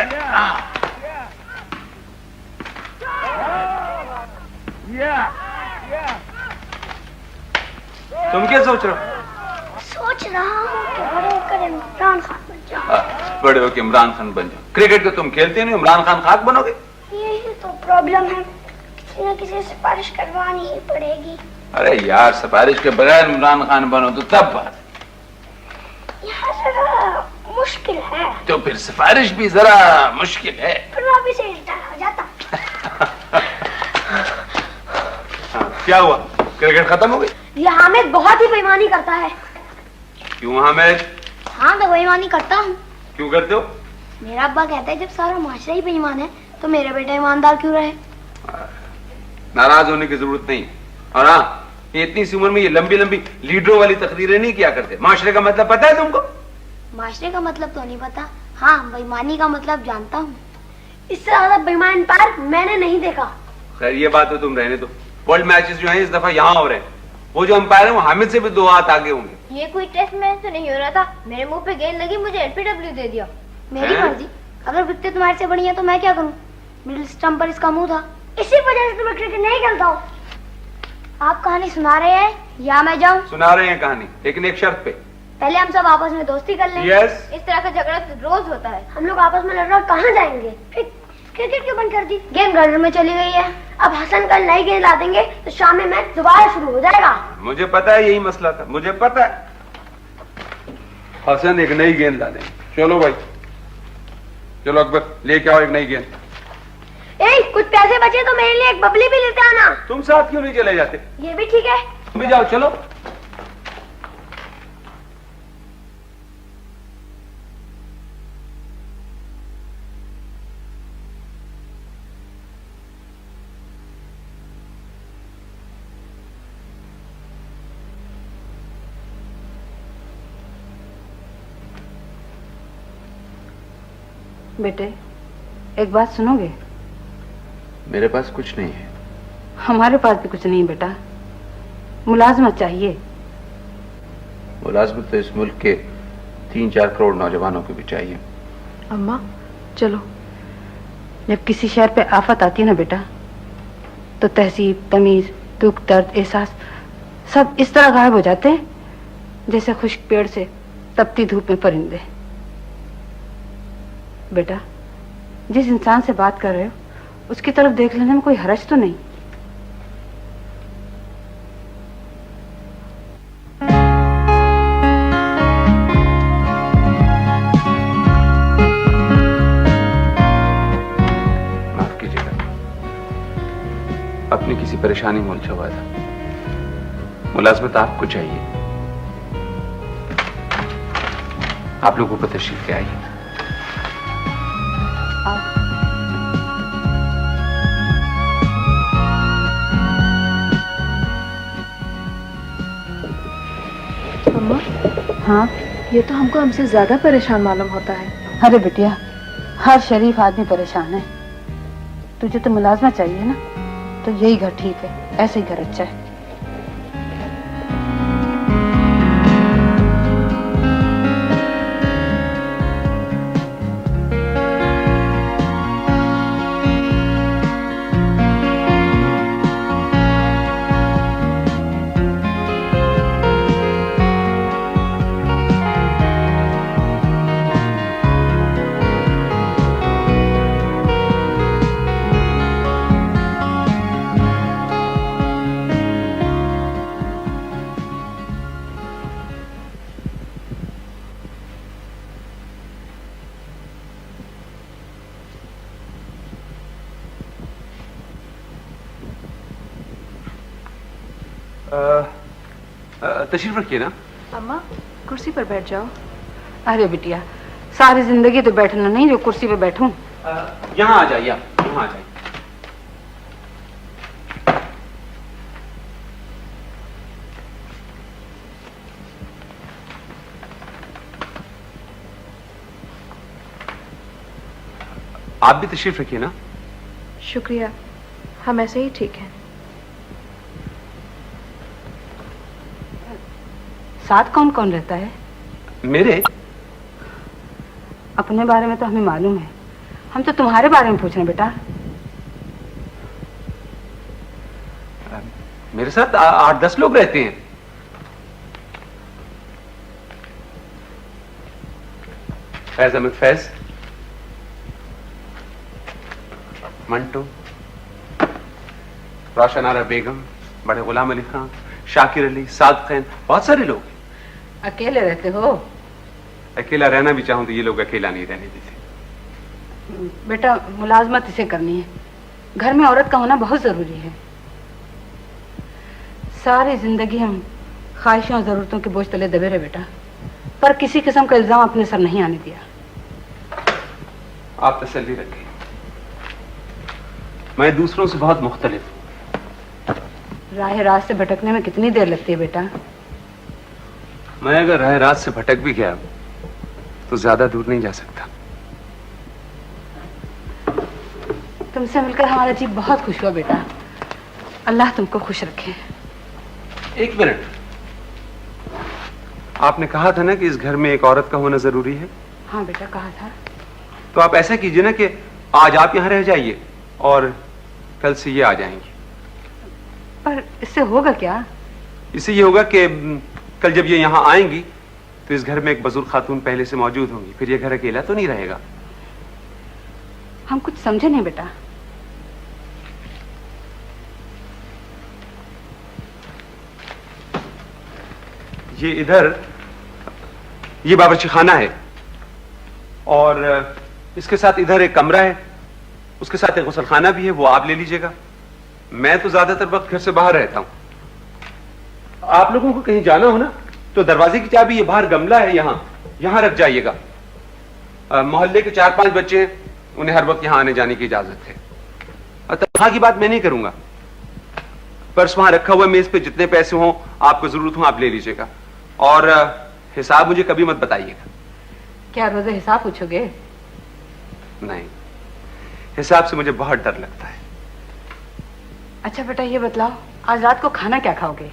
है। तुम क्या सोच रहे हो? सोच रहा हूँ कि बड़े होकर इमरान खान बन जाऊँ। बड़े होकर इमरान खान बन जाओ। क्रिकेट तो तुम खेलते नहीं, इमरान खान खाक बनोगे। यही तो प्रॉब्लम है, किसी न किसी से सिफारिश करवानी ही पड़ेगी। अरे यार, सिफारिश के बगैर इमरान खान बनो तो तब बात। यहाँ जरा मुश्किल है। तो फिर सिफारिश भी जरा मुश्किल है। फिर मैं अभी से रिटायर हो जाता। क्या हुआ, क्रिकेट खत्म हो गई? ये हामिद बहुत ही बेईमानी करता है। क्यों हामिद? हाँ, मैं बेईमानी करता हूँ। क्यों करते हो? मेरा अब्बा कहता है जब सारा माशरा ही बेईमान है तो मेरा बेटा ईमानदार क्यों रहे। नाराज होने की जरूरत नहीं। और हाँ, ये इतनी सी उम्र में ये लंबी लंबी लीडरों वाली तकरीरें नहीं किया करते। माशरे का मतलब पता है तुमको? माशरे का मतलब तो नहीं पता, हाँ बेईमानी का मतलब जानता हूँ। इससे ज्यादा बेईमान पार मैंने नहीं देखा। खैर ये बात तो तुम रहने दो। वर्ल्ड मैचेस जो हैं इस दफा यहाँ हो रहे हैं। वो जो अंपायर है वो हामिद से भी 2 हाथ आगे होंगे। ये कोई टेस्ट मैच तो नहीं हो रहा था, मेरे मुंह पे गेंद लगी, मुझे एलपीडब्ल्यू दे दिया। मेरी मर्जी, अगर विकेट तुम्हारे से बड़ी है तो मैं क्या करूँ? मिडिल स्टंप पर इसका मुंह था, इसी वजह से तुम्हें क्रिकेट नहीं खेलता हूँ। आप कहानी सुना रहे हैं या मैं जाऊँ? सुना रहे हैं कहानी, लेकिन एक शर्त पे। पहले हम सब आपस में दोस्ती कर लें। यस। इस तरह का झगड़ा तो रोज होता है। हम लोग आपस में लड़ रहे कहाँ जाएंगे? फिर क्रिकेट क्यों बंद कर दी? गेम घर में चली गई है। अब हसन कल नई गेंद ला देंगे तो शाम में मैच दोबारा शुरू हो जाएगा। मुझे पता है, यही मसला था, मुझे पता है। हसन एक नई गेंद ला देंगे। चलो भाई, चलो अकबर लेके आओ एक नई गेंद। कुछ पैसे बचे तो मेरे लिए एक बबली भी लेते आना। तुम साथ क्यों नहीं चले जाते? ये भी ठीक है। तुम भी जाओ, चलो। बेटे, एक बात सुनोगे? मेरे पास कुछ नहीं है। हमारे पास भी कुछ नहीं बेटा, मुलाजमत चाहिए। मुलाजमत तो इस मुल्क के 3-4 करोड़ नौजवानों को भी चाहिए। अम्मा चलो। जब किसी शहर पे आफत आती है ना बेटा, तो तहजीब, तमीज, दुख, दर्द, एहसास सब इस तरह गायब हो जाते हैं जैसे खुश्क पेड़ से तपती धूप में परिंदे। बेटा, जिस इंसान से बात कर रहे हो उसकी तरफ देख लेने में कोई हर्ज तो नहीं। माफ कीजिएगा, अपनी किसी परेशानी में उलझा हुआ था। मुलाजमत आपको चाहिए। आप लोगों को तशरीफ ले आइए। अम्मा, हाँ, ये तो हमको हमसे ज्यादा परेशान मालूम होता है। अरे बिटिया, हर शरीफ आदमी परेशान है। तुझे तो मुलाजमा चाहिए ना, तो यही घर ठीक है, ऐसे ही घर अच्छा है। तशरीफ रखिए ना। अम्मा, कुर्सी पर बैठ जाओ। अरे बिटिया, सारी जिंदगी तो बैठना नहीं जो कुर्सी पे बैठूं। यहाँ आ जाइए, आप यहाँ आ जाइए। आप भी तशरीफ रखिए ना। शुक्रिया, हम ऐसे ही ठीक हैं। साथ कौन कौन रहता है? मेरे अपने बारे में तो हमें मालूम है, हम तो तुम्हारे बारे में पूछ रहे हैं बेटा। मेरे साथ 8-10 लोग रहते हैं। फैज अहमद फैज, मंटो, रोशन आरा बेगम, बड़े गुलाम अली खान, शाकिर अली, साद खैन, बहुत सारे लोग। अकेले रहते हो? अकेला रहना भी चाहूं तो ये लोग अकेला नहीं रहने देते। बेटा मुलाजमत इसे करनी है, घर में औरत का होना बहुत जरूरी है। सारी जिंदगी हम ख्वाहिशों और जरूरतों के बोझ तले दबे रहे बेटा, पर किसी किस्म का इल्जाम अपने सर नहीं आने दिया। आप तसल्ली रखें, मैं दूसरों से बहुत मुख्तलिफ हूं। राह रात से भटकने में कितनी देर लगती है बेटा? मैं अगर राह रात से भटक भी गया तो ज्यादा दूर नहीं जा सकता। तुमसे मिलकर हमारा जी बहुत खुश हुआ बेटा, अल्लाह तुमको खुश रखे। एक मिनट, आपने कहा था ना कि इस घर में एक औरत का होना जरूरी है? हाँ बेटा कहा था। तो आप ऐसा कीजिए ना कि आज आप यहां रह जाइए और कल से ये आ जाएंगी। पर इससे होगा क्या? इससे ये होगा कि कल जब ये यहां आएंगी तो इस घर में एक बुजुर्ग खातून पहले से मौजूद होंगी, फिर ये घर अकेला तो नहीं रहेगा। हम कुछ समझे नहीं बेटा। ये इधर ये बावर्ची खाना है और इसके साथ इधर एक कमरा है, उसके साथ एक गुसल खाना भी है, वो आप ले लीजिएगा। मैं तो ज्यादातर वक्त घर से बाहर रहता हूं। आप लोगों को कहीं जाना हो ना तो दरवाजे की चाबी ये बाहर गमला है, यहां रख जाइएगा। मोहल्ले के 4-5 बच्चे हैं, उन्हें हर वक्त यहां आने जाने की इजाजत है। और तनख्वाह की बात मैं नहीं करूंगा, पर्स वहां रखा हुआ मेज पे, जितने पैसे हों आपको जरूरत हो आप ले लीजिएगा। और हिसाब मुझे कभी मत बताइएगा। क्या रोजे हिसाब पूछोगे? नहीं, हिसाब से मुझे बहुत डर लगता है। अच्छा बेटा ये बतलाओ, आज रात को खाना क्या खाओगे?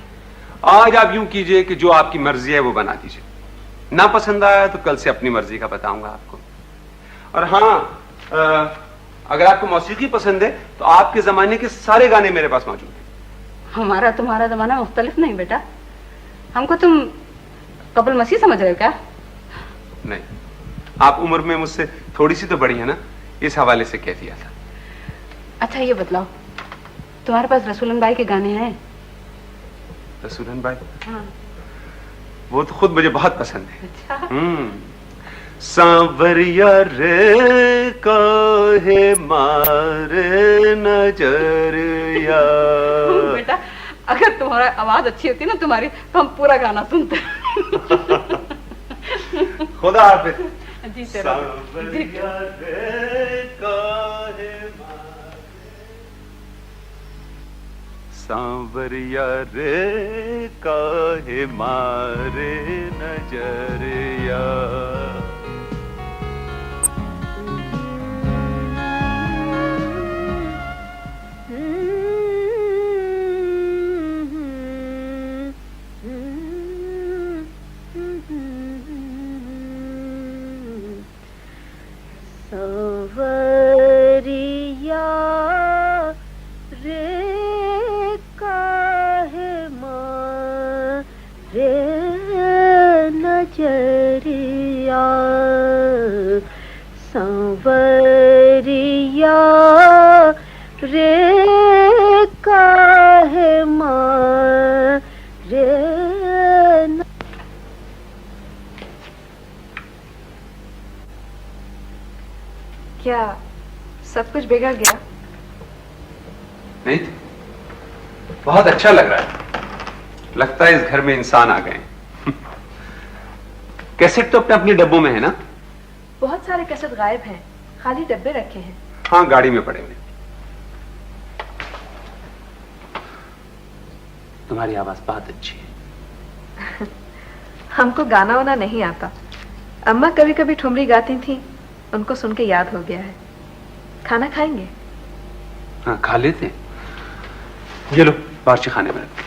आज आप यूं कीजिए कि जो आपकी मर्जी है वो बना दीजिए, ना पसंद आया तो कल से अपनी मर्जी का बताऊंगा आपको। और हाँ, अगर आपको मौसीकी पसंद है तो आपके जमाने के सारे गाने मेरे पास मौजूद हैं। हमारा तुम्हारा जमाना मुख्तलिफ नहीं बेटा, हमको तुम कबल मसीह समझ रहे हो क्या? नहीं, आप उम्र में मुझसे थोड़ी सी तो बड़ी है ना, इस हवाले से कह दिया था। अच्छा ये बतलाओ, तुम्हारे पास रसूलन भाई के गाने हैं? रसूलन भाई? हाँ। वो तो खुद मुझे बहुत पसंद है। अच्छा। सांवरिया रे काहे मारे नजरिया। बेटा अगर तुम्हारा आवाज अच्छी होती ना तुम्हारी, तो हम पूरा गाना सुनते। खुदा हाफिज। जी तेरा। सांवरिया रे काहे मारे, सांवरिया रे काहे मारे नजरिया। सांवरिया रे काहे मारे। क्या सब कुछ बिगड़ गया? नहीं, बहुत अच्छा लग रहा है। लगता है इस घर में इंसान आ गए। कैसेट तो अपने अपने डब्बों में है ना? बहुत सारे कैसेट गायब हैं, खाली डब्बे रखे हैं। हाँ, गाड़ी में पड़े हुए। तुम्हारी आवाज बहुत अच्छी है। हमको गाना वाना नहीं आता। अम्मा कभी कभी ठुमरी गाती थी, उनको सुन के याद हो गया है। खाना खाएंगे? हाँ, खा लेते हैं। ये लो, बावर्ची खाने में रखो।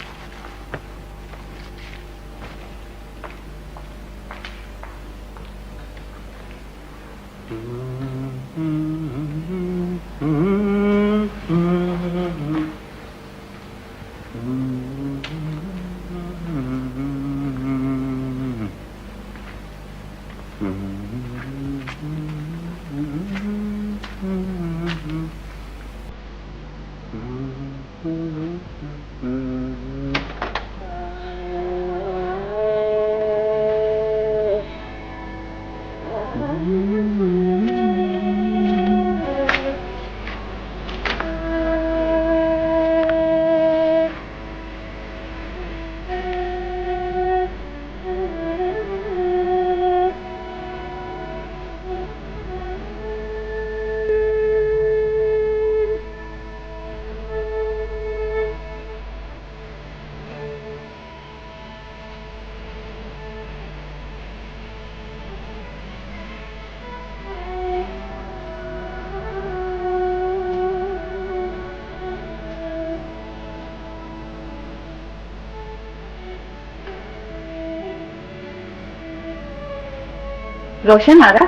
रोशन आ रहा?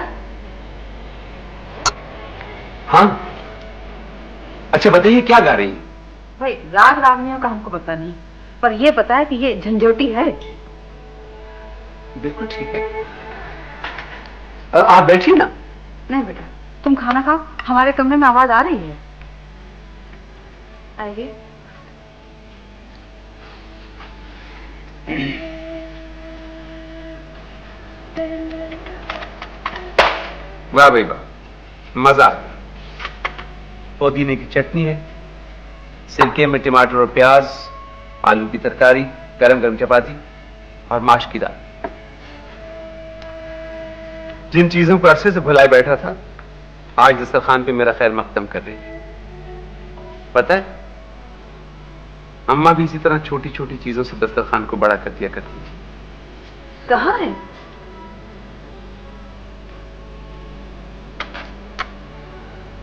हाँ। अच्छा बताइए क्या गा रही हैं? भाई राग रागनियों का हमको पता नहीं, पर ये पता है कि ये झंझोटी है। बिल्कुल ठीक है। आप बैठिए ना। नहीं बेटा, तुम खाना खाओ, हमारे कमरे में आवाज आ रही है। आइए। वाह भाई वाह, मजा आ गया। पुदीने की चटनी है, सिरके में टमाटर और प्याज, आलू की तरकारी, गरम गरम चपाती और माश की दाल। जिन चीजों को अरसे से भुलाए बैठा था, आज दस्तरखान पे मेरा खैर मकदम कर रही है। पता है, अम्मा भी इसी तरह छोटी छोटी चीजों से दस्तरखान को बड़ा कर दिया करती थी। कहाँ है?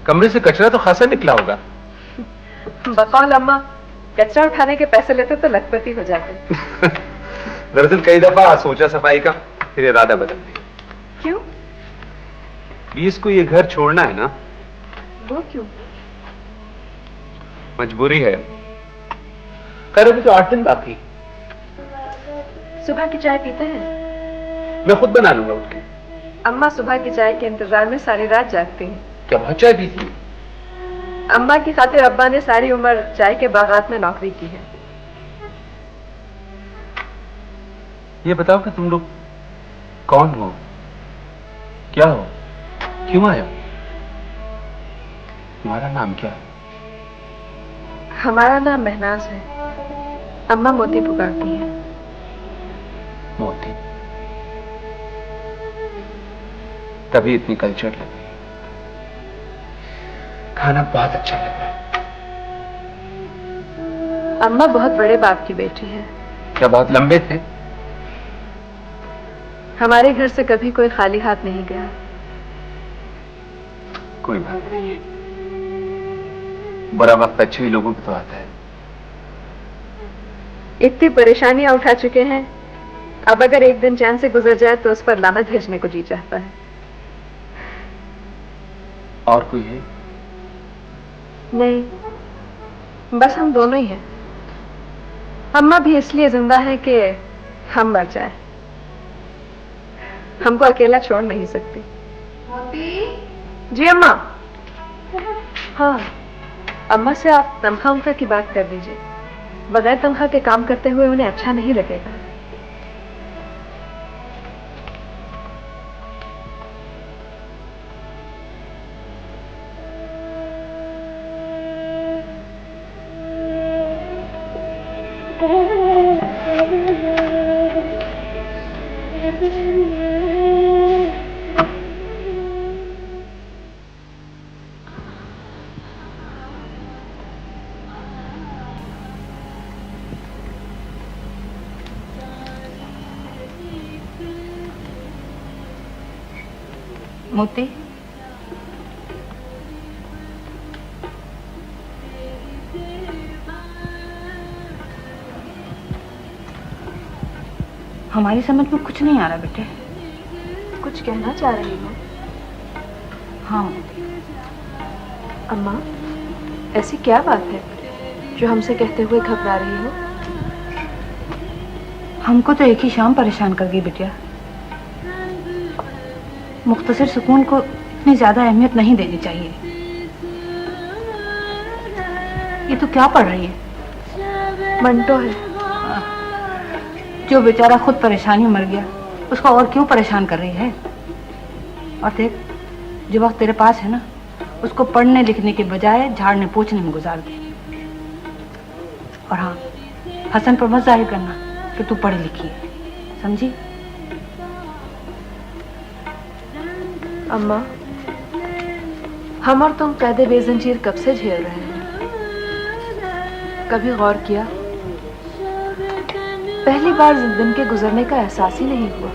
कमरे से कचरा तो खासा निकला होगा। बकौल अम्मा, कचरा उठाने के पैसे लेते तो लखपति हो जाते। दरअसल कई दफा सोचा सफाई का, फिर इरादा बदल दिया। क्यों? 20 को ये घर छोड़ना है ना। वो क्यों? मजबूरी है। खैर अभी तो 8 दिन बाकी। सुबह की चाय पीते हैं? मैं खुद बना लूंगा उठ के। अम्मा सुबह की चाय के इंतजार में सारी रात जागती हैं। क्या बहुत चाय पीती है? अम्मा की खातिर अब्बा ने सारी उम्र चाय के बागात में नौकरी की है। ये बताओ कि तुम लोग कौन हो, क्या हो, क्यों आए हो? तुम्हारा नाम क्या है? हमारा नाम महनाज है। अम्मा मोती पुकारती है। मोती? तभी इतनी कल्चर लग गई। खाना बहुत अच्छा लग रहा है। अम्मा बहुत बड़े बाप की बेटी है। क्या बहुत लंबे थे? हमारे घर से कभी कोई खाली हाथ नहीं गया। कोई बात नहीं है, बुरा वक्त अच्छे ही लोगों को तो आता है। इतनी परेशानियां उठा चुके हैं, अब अगर एक दिन चैन से गुजर जाए तो उस पर लानत भेजने को जी चाहता है। और कोई है? नहीं, बस हम दोनों ही हैं। अम्मा भी इसलिए जिंदा है कि हम मर जाएं। हमको अकेला छोड़ नहीं सकती। जी अम्मा। हाँ, अम्मा से आप तनख्वाह उनका की बात कर दीजिए। बगैर तनख्वाह के काम करते हुए उन्हें अच्छा नहीं लगेगा। मोती, हमारी समझ में कुछ नहीं आ रहा बेटे। कुछ कहना चाह रही हो? हाँ अम्मा, ऐसी क्या बात है जो हमसे कहते हुए घबरा रही हो? हमको तो एक ही शाम परेशान कर गई बिटिया। मुख्तसर सुकून को इतनी ज्यादा अहमियत नहीं देनी चाहिए। ये तो क्या पढ़ रही है? मंटो है। जो बेचारा खुद परेशानी मर गया, उसको और क्यों परेशान कर रही है? और देख, जो वक्त तेरे पास है ना, उसको पढ़ने लिखने के बजाय झाड़ने पोछने में गुजार दे। और हाँ, हसन पर मत जाहिर करना कि तू पढ़ी लिखी है, समझी? अम्मा, हम और तुम कैदे बेजंजीर कब से झेल रहे हैं? कभी गौर किया? पहली बार दिन के गुजरने का एहसास ही नहीं हुआ।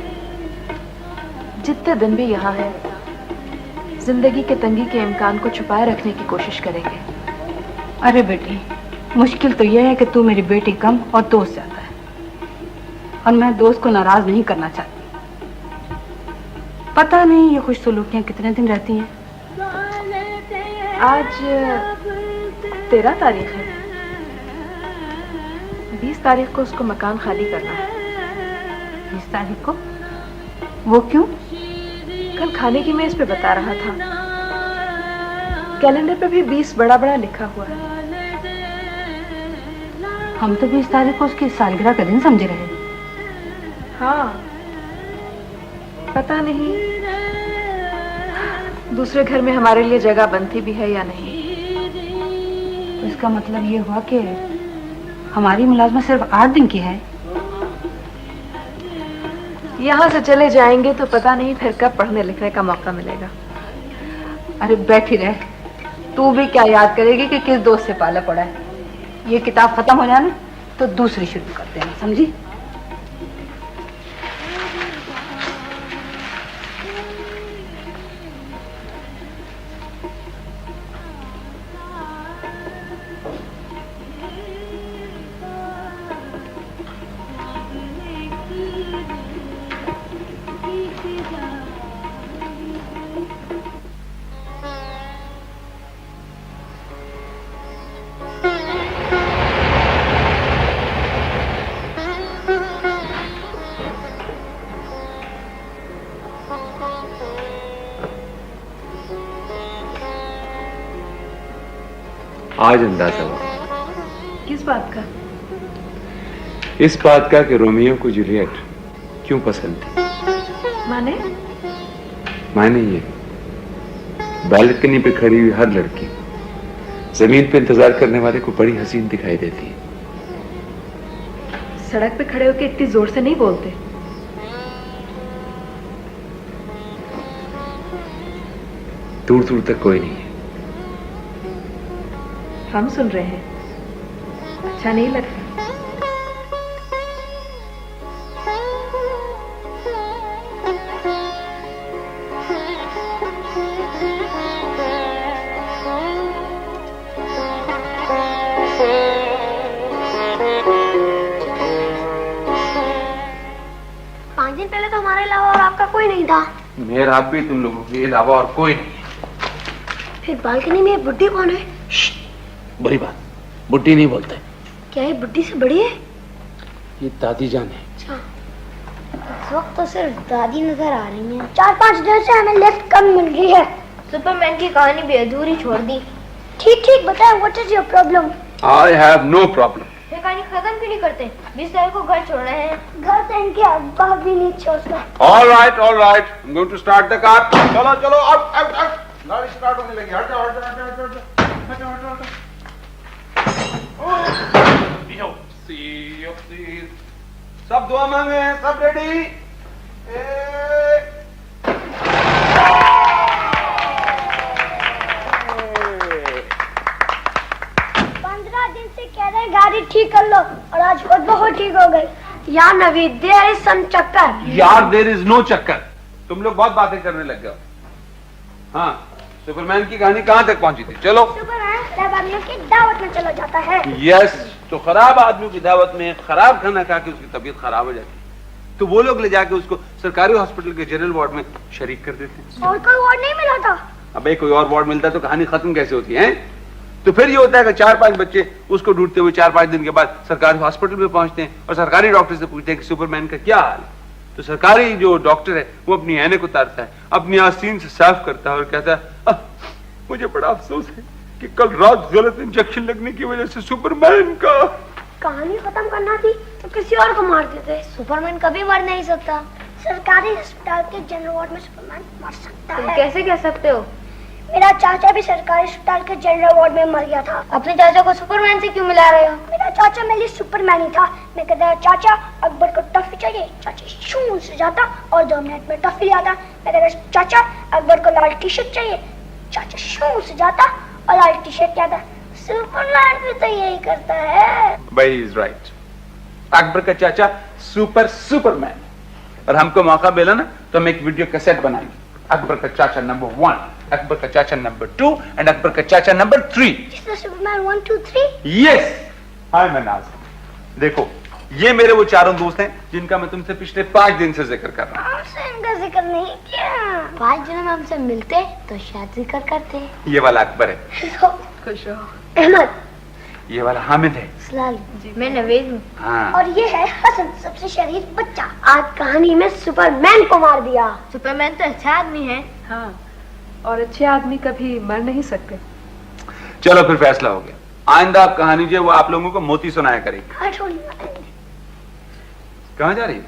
जितने दिन भी यहाँ हैं, जिंदगी के तंगी के इम्कान को छुपाए रखने की कोशिश करेंगे। अरे बेटी, मुश्किल तो यह है कि तू मेरी बेटी कम और दोस्त ज्यादा है, और मैं दोस्त को नाराज नहीं करना चाहती। पता नहीं ये खुश सलूकियां कितने दिन रहती हैं। आज 13 तारीख है। 20 तारीख को उसको मकान खाली करना है। 20 तारीख को? वो क्यों? कल खाने की मेज पे बता रहा था। कैलेंडर पे भी 20 बड़ा बड़ा लिखा हुआ है। हम तो 20 तारीख को उसकी सालगिरह का दिन समझे रहे। हाँ, पता नहीं दूसरे घर में हमारे लिए जगह बनती भी है या नहीं। तो इसका मतलब ये हुआ कि हमारी मुलाजमत सिर्फ 8 दिन की है। यहाँ से चले जाएंगे तो पता नहीं फिर कब पढ़ने लिखने का मौका मिलेगा। अरे बैठी रहे, तू भी क्या याद करेगी कि किस दोस्त से पाला पड़ा है। ये किताब खत्म हो जाए तो दूसरी शुरू करते हैं, समझी? आज अंदाजा हुआ। किस बात का? इस बात का कि रोमियो को जूलियट क्यों पसंद थी। माने ये, बालकनी पे खड़ी हुई हर लड़की जमीन पे इंतजार करने वाले को बड़ी हसीन दिखाई देती है। सड़क पे खड़े होकर इतनी जोर से नहीं बोलते। दूर दूर तक कोई नहीं है। हम सुन रहे हैं, अच्छा नहीं लगता। दिन पहले तो हमारे अलावा और आपका कोई नहीं था। मेरा भी तुम लोगों के अलावा और कोई नहीं है। फिर बालकनी में ये बुड्ढी कौन है? बुरी बात, बुड्ढी नहीं बोलते। क्या ये बुड्ढी से बड़ी है? ये दादी जान है। अच्छा, इस वक्त तो सिर्फ दादी नजर आ रही है। 4-5 दिन से हमें लिफ्ट कम मिल रही है। सुपरमैन की कहानी भी अधूरी छोड़ दी। ठीक बताएं, what is your problem? I have no problem. ये कहानी खत्म क्यों नहीं करते? 20 तारीख को घर छोड़ रहे हैं। घर से इनके अब्बा भी नहीं छोड़ता। All right, I am going to start the car. चलो अब गाड़ी स्टार्ट होने लगी। हटो। सब दुआ मांगे, सब रेडी। 15 दिन से कह रहे गाड़ी ठीक कर लो और आज खुद बहुत ठीक हो गई। यार नवीद, देयर इज सम चक्कर। यार देयर इज नो चक्कर। तुम लोग बहुत बातें करने लग गए। हाँ, सुपरमैन की कहानी कहाँ तक पहुंची थी? चलो। सुपरमैन खराब आदमियों की दावत में चला जाता है। यस, तो खराब आदमियों की दावत में खराब खाना खा के उसकी तबीयत खराब हो जाती है, तो वो लोग ले जाके उसको सरकारी हॉस्पिटल के जनरल वार्ड में शरीक कर देते हैं। और कोई वार्ड नहीं मिला था? अबे कोई और वार्ड मिलता तो कहानी खत्म कैसे होती है? तो फिर ये होता है कि 4-5 बच्चे उसको ढूंढते हुए 4-5 दिन के बाद सरकारी हॉस्पिटल में पहुंचते हैं और सरकारी डॉक्टर से पूछते हैं कि सुपरमैन का क्या हाल है। तो सरकारी जो डॉक्टर है वो अपनी ऐनक उतारता है, अपनी आस्तीन से साफ करता है और कहता है, मुझे बड़ा अफसोस है कि कल रात गलत इंजेक्शन लगने की वजह से सुपरमैन का। कहानी खत्म करना थी तो किसी और को मार देते। सुपरमैन कभी मर नहीं सकता। सरकारी अस्पताल के जनरल वार्ड में सुपरमैन मर सकता तुम है। कैसे कह सकते हो? मेरा चाचा भी सरकारी अस्पताल के जनरल वार्ड में मर गया था। अपने चाचा को सुपरमैन से क्यों मिला रहे हो? मेरा चाचा मेरे लिए सुपरमैन ही था। मैं कहता चाचा अकबर को टॉफी चाहिए, चाचा शू से जाता और 2 मिनट में टॉफी आता। मैं कहता चाचा अकबर को लाल टी शर्ट चाहिए, चाचा शू से जाता और लाल टी शर्ट क्या था। सुपरमैन भी तो यही करता है। भाई इज राइट। अकबर का चाचा सुपरमैन। और हमको मौका मिला ना तो हम एक वीडियो कैसेट बनाएंगे। अकबर का चाचा नंबर 1, अकबर का चाचा नंबर 2 एंड अकबर का चाचा नंबर 3। जिसमें सुपरमैन 1, 2, 3। यस, हाय मनाज। देखो ये मेरे वो चारों दोस्त हैं जिनका मैं तुमसे पिछले 5 दिन से जिक्र कर रहा हूँ। हमसे इनका जिक्र नहीं किया। 5 दिन में हमसे मिलते तो शायद जिक्र करते। ये वाला अकबर है, खुश रहो। अहमद, ये वाला हामिद है, सलाल, मैं नवेद हूँ। हाँ, और ये है हसन, सबसे शरीफ बच्चा। आज कहानी में सुपरमैन को मार दिया। सुपरमैन तो अच्छा आदमी है। हाँ, और अच्छे आदमी कभी मर नहीं सकते। चलो फिर फैसला हो गया। आइंदा आप कहानी जो है वो आप लोगों को मोती सुनाया करेगी। कहाँ जा रही है?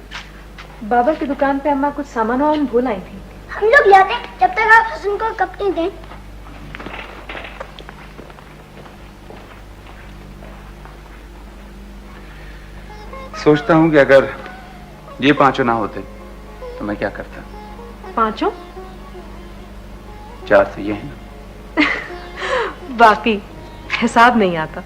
बाबा की दुकान पे अम्मा कुछ सामान वामान भूल आई थी। हम लोग लाते जब तक आप हसन को कपटी दें। सोचता हूँ कि अगर ये 5 ना होते तो मैं क्या करता। 5? 4 तो ये है ना। बाकी हिसाब नहीं आता।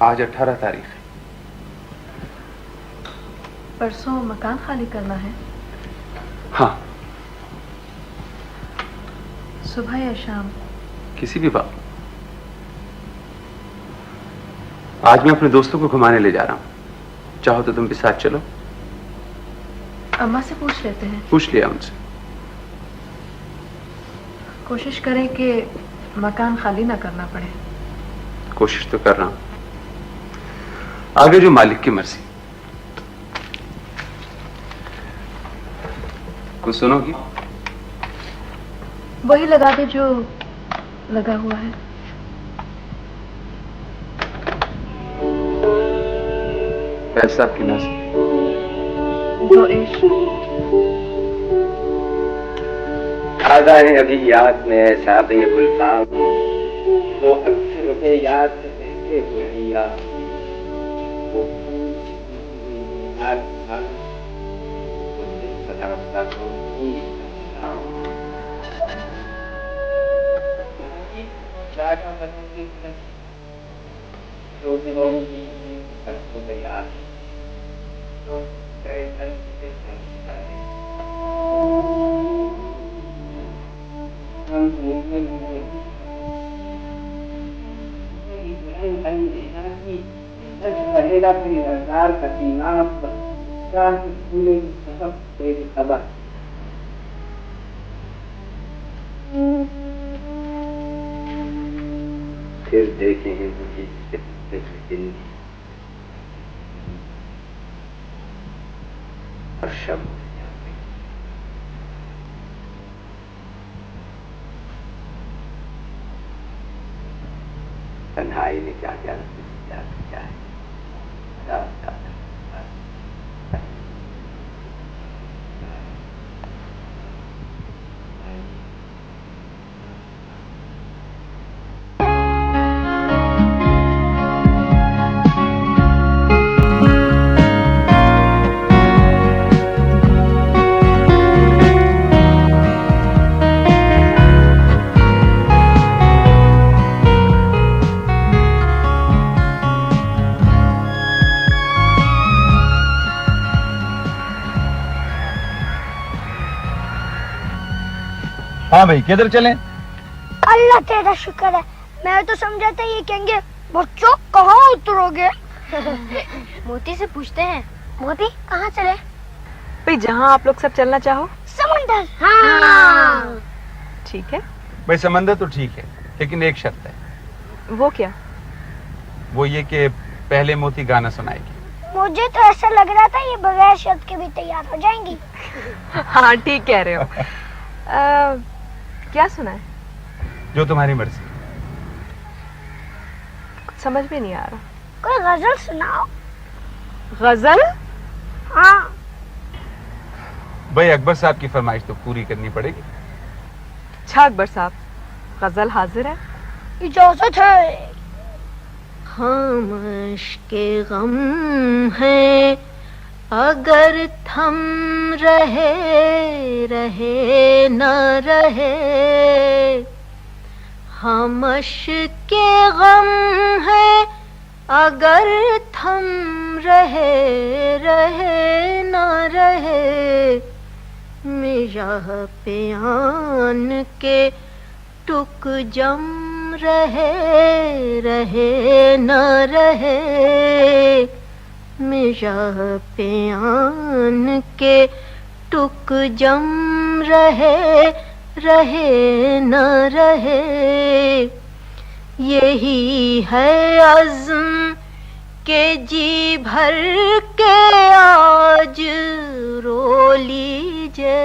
आज 18 तारीख है। परसों मकान खाली करना है। हाँ, सुबह या शाम? किसी भी वक्त। आज मैं अपने दोस्तों को घुमाने ले जा रहा हूं, चाहो तो तुम भी साथ चलो। अम्मा से पूछ लेते हैं। पूछ लिया उनसे। कोशिश करें कि मकान खाली ना करना पड़े। कोशिश तो कर रहा हूं, आगे जो मालिक की मर्जी। कुछ सुनोगी? वही लगा दे जो लगा हुआ है। पैसा की नजर वो इश्क ताज़ा है अभी याद में साबे गुलफाम, वो अक्सर के याद से हुआ वो याद था मुझे सदा तक जागा बनने तो होगी सबको तैयार तो कैसे रहेगा फिर हजार का दीनार चार फूले सब तेरी खबर फिर देखेंगे मुझे जिंदगी और शब्द तन्हाई ने क्या क्या क्या है हाँ भाई, किधर चलें? अल्लाह तेरा शुक्र है, मैं तो समझा था ये कहेंगे बच्चों कहाँ उतरोगे। मोती से पूछते हैं। मोती कहाँ चले? भाई जहाँ आप लोग सब चलना चाहो। समुंदर। हाँ। ठीक है। भाई समंदर तो ठीक है, लेकिन एक शर्त है। वो क्या? वो ये कि पहले मोती गाना सुनाएगी। मुझे तो ऐसा लग रहा था ये बगैर शर्त के भी तैयार हो जाएंगी। हाँ ठीक कह रहे हो। क्या सुना है? जो तुम्हारी मर्जी। कुछ समझ में नहीं आ रहा। कोई गजल सुनाओ। गजल? हाँ। भाई अकबर साहब की फरमाइश तो पूरी करनी पड़ेगी। अच्छा अकबर साहब, गजल हाजिर है। इजाजत है। खामोश के गम है अगर थम रहे रहे न रहे, खामोश के गम है अगर थम रहे रहे न रहे, मिजाह पे आन के टुक जम रहे रहे न रहे, मिजाह पे आन के टुक जम रहे रहे न रहे, यही है अज़्म के जी भर के आज रो लीजिए,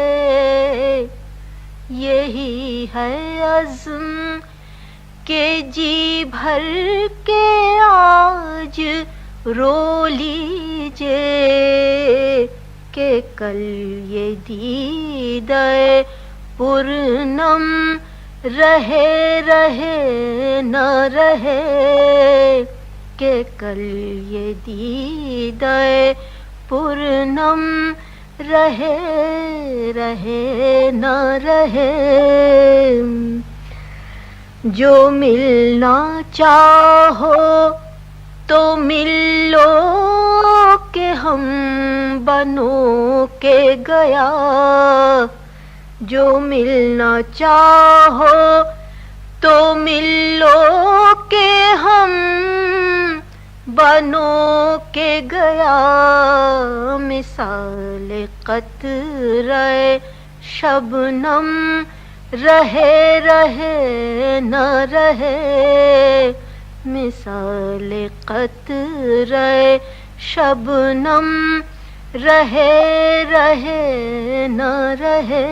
यही है अज़्म के जी भर के आज रो लीजिए, के कल ये दीदाए पूर्णम रहे रहे न रहे, के कल ये दीदाए पूर्णम रहे रहे न रहे, जो मिलना चाहो तो मिल लो के हम बनो के गया, जो मिलना चाहो तो मिल लो के हम बनो के गया, मिसाल कतरे शबनम रहे रहे न रहे, मिसाल कतरे शबनम रहे रहे न रहे।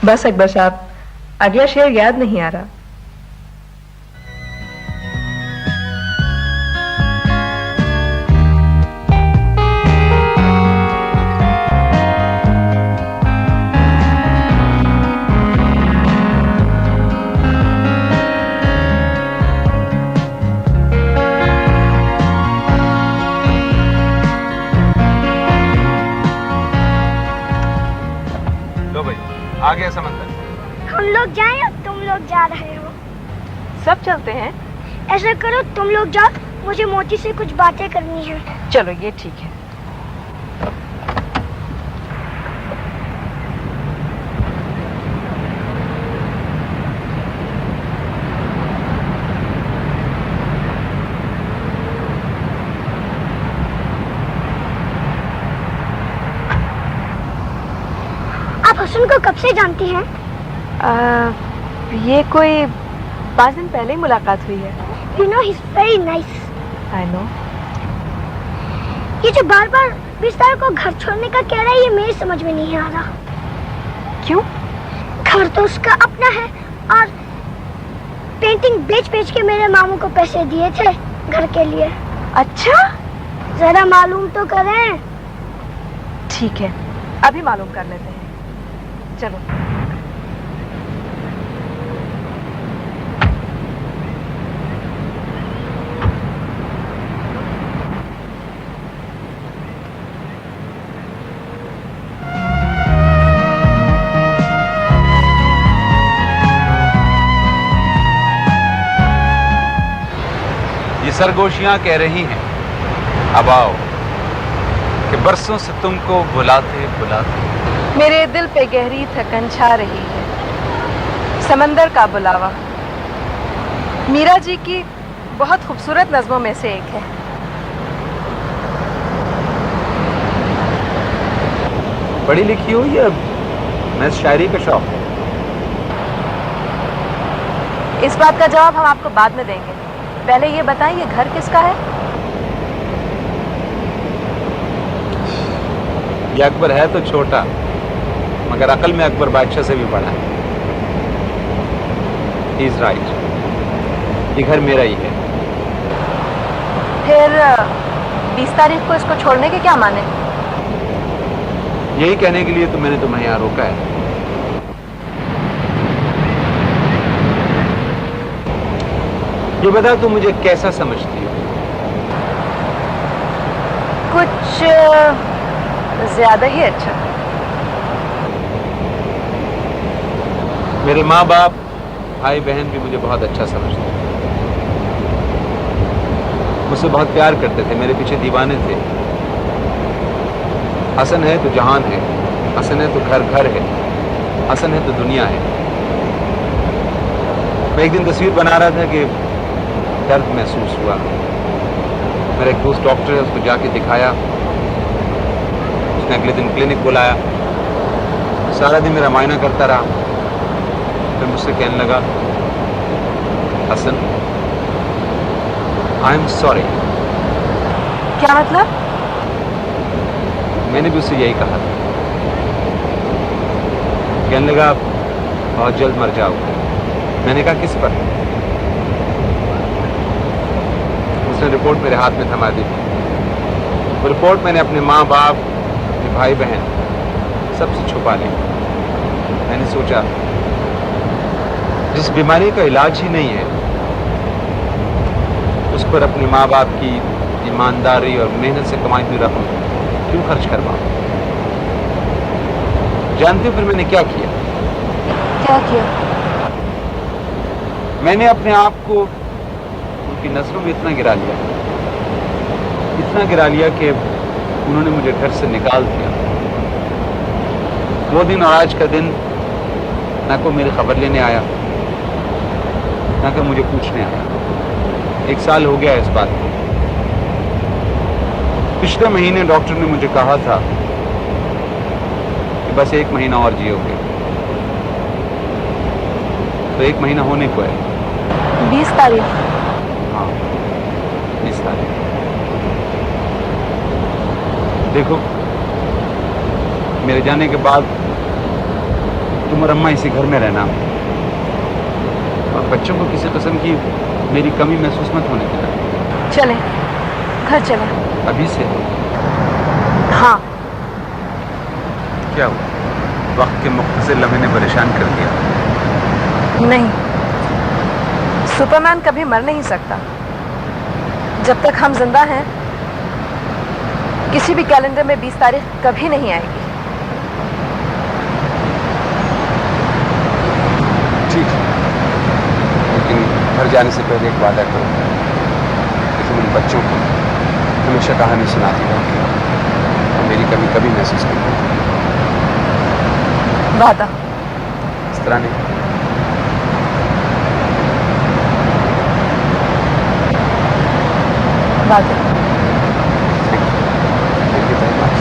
बस अकबर साहब, अगला शेर याद नहीं आ रहा। आ गया समंदर। हम लोग जाएं या तुम लोग जा रहे हो? सब चलते हैं। ऐसा करो तुम लोग जाओ, मुझे मोती से कुछ बातें करनी है। चलो ये ठीक है। आप हसन को कब से जानती हैं? ये कोई 5 दिन पहले ही मुलाकात हुई है। You know he's very nice. I know. ये जो बार बार बिस्तर को घर छोड़ने का कह रहा है, ये मेरी समझ में नहीं आ रहा। क्यों? घर तो उसका अपना है और पेंटिंग बेच के मेरे मामू को पैसे दिए थे घर के लिए। अच्छा, जरा मालूम तो करें। ठीक है, अभी मालूम कर लेते हैं। चलो। ये सरगोशियां कह रही हैं, अब आओ कि बरसों से तुमको बुलाते बुलाते मेरे दिल पे गहरी थकन छा रही है। समंदर का बुलावा मीरा जी की बहुत खूबसूरत नज़मों में से एक है। पढ़ी लिखी हो या मैं शायरी का शौक है? इस बात का जवाब हम आपको बाद में देंगे। पहले ये बताएं, ये घर किसका है? ये अकबर है तो छोटा, मगर अकल में अकबर बादशाह से भी बड़ा है। ही इज राइट, ये घर मेरा ही है। फिर 20 तारीख को इसको छोड़ने के क्या माने? यही कहने के लिए तो मैंने तुम्हें यहाँ रोका है। ये बता, तुम मुझे कैसा समझती हो? कुछ ज्यादा ही अच्छा। मेरे माँ बाप, भाई बहन भी मुझे बहुत अच्छा समझते हैं, मुझसे बहुत प्यार करते थे, मेरे पीछे दीवाने थे। हसन है तो जहान है, हसन है तो घर घर है, हसन है तो दुनिया है। मैं एक दिन तस्वीर बना रहा था कि दर्द महसूस हुआ। मेरा एक दोस्त डॉक्टर है, उसको जाके दिखाया। उसने अगले दिन क्लिनिक बुलाया, सारा दिन मेरा मायना करता रहा। फिर मुझसे कहने लगा, हसन, आई एम सॉरी। क्या मतलब? मैंने भी उससे यही कहा था। कहने लगा, बहुत जल्द मर जाओगे। मैंने कहा, किस पर? उसने रिपोर्ट मेरे हाथ में थमा दी। वो रिपोर्ट मैंने अपने माँ बाप, अपने भाई बहन सबसे छुपा ली। मैंने सोचा, जिस बीमारी का इलाज ही नहीं है, उस पर अपने माँ बाप की ईमानदारी और मेहनत से कमाई हुई रकम क्यों खर्च करवाऊं? जानते हो फिर मैंने क्या किया? क्या किया? मैंने अपने आप को उनकी नजरों में इतना गिरा लिया कि उन्होंने मुझे घर से निकाल दिया। वो दिन और आज का दिन ना कोई मेरी खबर लेने आया, ना कोई मुझे पूछने आया। 1 साल हो गया इस बात को। पिछले महीने डॉक्टर ने मुझे कहा था कि बस 1 महीना और जियोगे, तो 1 महीना होने को है। 20 तारीख? हाँ, 20 तारीख। देखो, मेरे जाने के बाद तुम और अम्मा इसी घर में रहना, और बच्चों को किसी किस्म की मेरी कमी महसूस मत होने देना। चले, घर चले। अभी से? हाँ। क्या हुआ? वक्त के मुख्तसर लम्हे ने परेशान कर दिया? नहीं, सुपरमैन कभी मर नहीं सकता। जब तक हम जिंदा हैं, किसी भी कैलेंडर में 20 तारीख कभी नहीं आएगी। ठीक है, लेकिन घर जाने से पहले एक वादा करो कि तुम इन बच्चों को हमेशा कहानी सुनाती रहोगी और मेरी कमी कभी महसूस नहीं होगी। वादा? इस तरह नहीं। वादा। Thank you very much.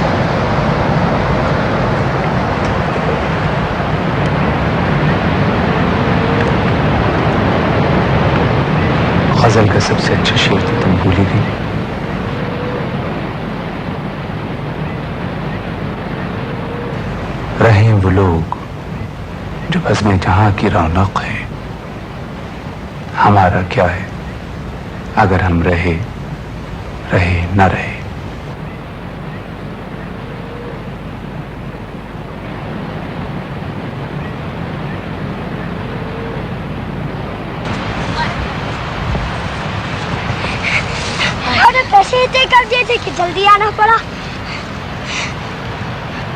गजल का सबसे अच्छा शेर तो तुम भूल ही गई। रहे वो लोग जो बज़्म जहां की रौनक है, हमारा क्या है अगर हम रहे न रहे। अरे पैसे इतने कर दिए थे कि जल्दी आना पड़ा।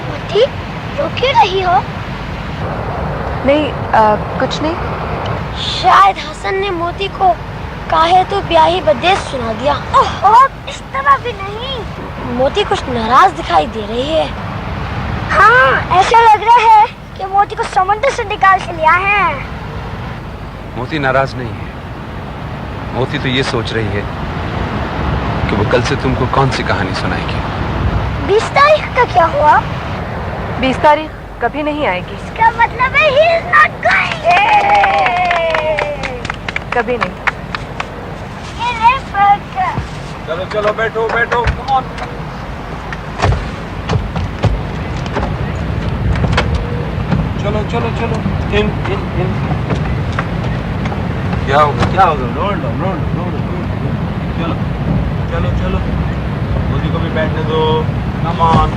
मोती, रो क्यों रही हो? नहीं, कुछ नहीं। शायद हसन ने मोती को काहे तो ब्याही बदेश सुना दिया। ओहो, इस तरह भी नहीं। मोती कुछ नाराज दिखाई दे रही है। हाँ, ऐसा लग रहा है कि मोती को समुद्र से निकाल के लिया है। मोती नाराज नहीं है। मोती तो ये सोच रही है कि वो कल से तुमको कौन सी कहानी सुनाएगी। 20 तारीख का क्या हुआ? 20 तारीख कभी नहीं आएगी। इसका मतलब है he is not going। कभी नहीं। चलो चलो बैठो बैठो, कम ऑन। चलो चलो चलो, इन इन इन। क्या होगा क्या होगा? रोल दो रोल दो रोल दो। चलो चलो चलो, मोदी को भी बैठने दो, कम ऑन।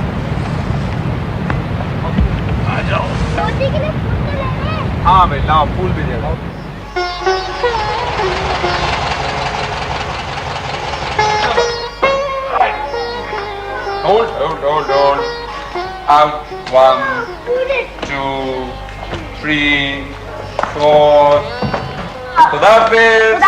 आ जाओ। मोदी के लिए फूल तो लेने हैं। हाँ भाई लाओ, फूल भी दे दो। Hold. Out. 1, 2, 3, 4. खुदाफिज।